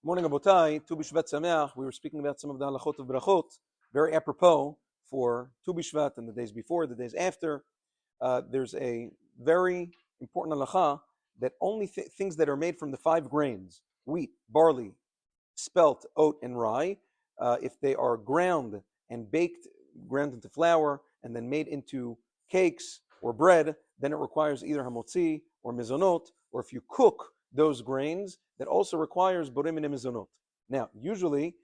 Morning, Abotai, Tu B'Shvat Sameach. We were speaking about some of the halachot of brachot, very apropos for Tu B'Shvat and the days before, the days after. There's a very important halacha that only things that are made from the five grains, wheat, barley, spelt, oat, and rye, if they are ground and baked, ground into flour, and then made into cakes or bread, then it requires either hamotzi or mizonot, or if you cook those grains, that also requires borei minei mizonot. Now, usually,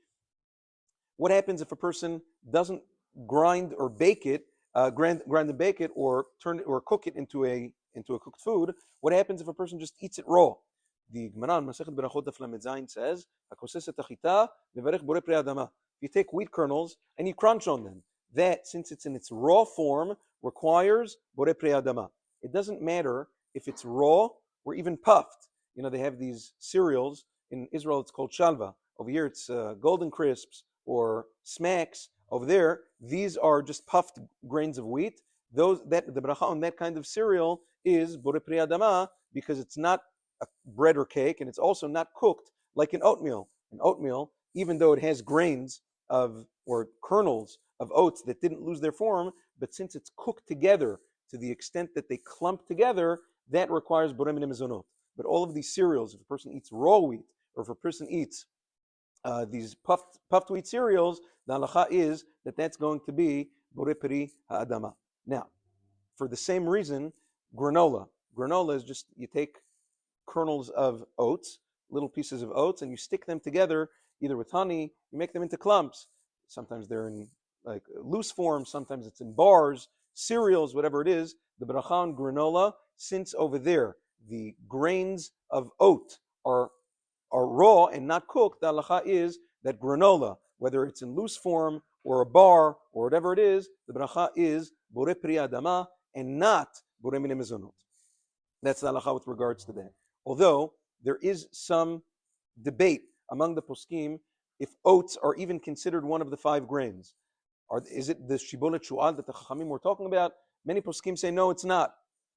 what happens if a person doesn't grind or bake it, grind and bake it, or turn it or cook it into a cooked food? What happens if a person just eats it raw? The Gemara in Masechet Berachot Daf Lamed Zayin says, "Hakoses et hachita levarech borei prei adama." You take wheat kernels and you crunch on them. That, since it's in its raw form, requires borei prei adama. It doesn't matter if it's raw or even puffed. You know, they have these cereals in Israel. It's called shalva. Over here, it's golden crisps or smacks. Over there, these are just puffed grains of wheat. The bracha on that kind of cereal is borei prei adama because it's not a bread or cake, and it's also not cooked like an oatmeal. An oatmeal, even though it has grains of or kernels of oats that didn't lose their form, but since it's cooked together to the extent that they clump together, that requires borei minei mizonot. But all of these cereals, if a person eats raw wheat, or if a person eats these puffed wheat cereals, the halacha is that that's going to be borei pri ha'adama. Now, for the same reason, granola. Granola is just, you take kernels of oats, little pieces of oats, and you stick them together either with honey, you make them into clumps. Sometimes they're in like loose form, sometimes it's in bars, cereals, whatever it is. The bracha on granola, since over there the grains of oat are raw and not cooked, the halacha is that granola, whether it's in loose form or a bar or whatever it is, the bracha is borei pri adama and not borei minei mizonot. That's the halacha with regards to that. Although there is some debate among the poskim if oats are even considered one of the five grains. Is it the shibolet shu'al that the chachamim were talking about? Many poskim say no, it's not.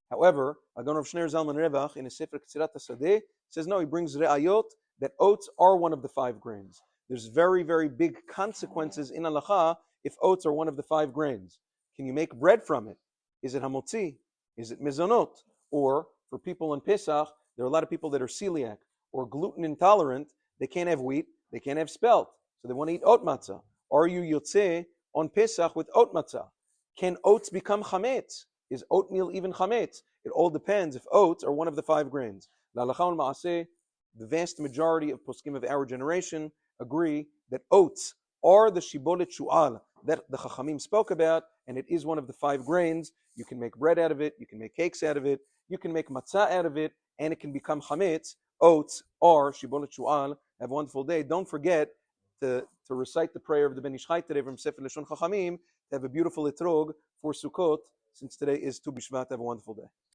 However, Agon Rav Shneir Zalman Revach in his Sefer Ketzirat HaSadeh says no, he brings re'ayot that oats are one of the five grains. There's very, very big consequences in halacha if oats are one of the five grains. Can you make bread from it? Is it hamotzi? Is it mizonot? Or for people in Pesach, there are a lot of people that are celiac or gluten intolerant. They can't have wheat, they can't have spelt, so they want to eat oat matzah. Are you yotzeh on Pesach with oat matzah? Can oats become chametz? Is oatmeal even chametz? It all depends if oats are one of the five grains. L'halacha u'l'ma'aseh, the vast majority of poskim of our generation agree that oats are the shibolet shu'al that the chachamim spoke about, and it is one of the five grains. You can make bread out of it, you can make cakes out of it, you can make matzah out of it, and it can become chametz. Oats are shibolet shu'al. Have a wonderful day. Don't forget to recite the prayer of the Ben Ish Chai today from Sefer Lashon Chachamim, to have a beautiful etrog for Sukkot, since today is Tu B'Shvat. Have a wonderful day.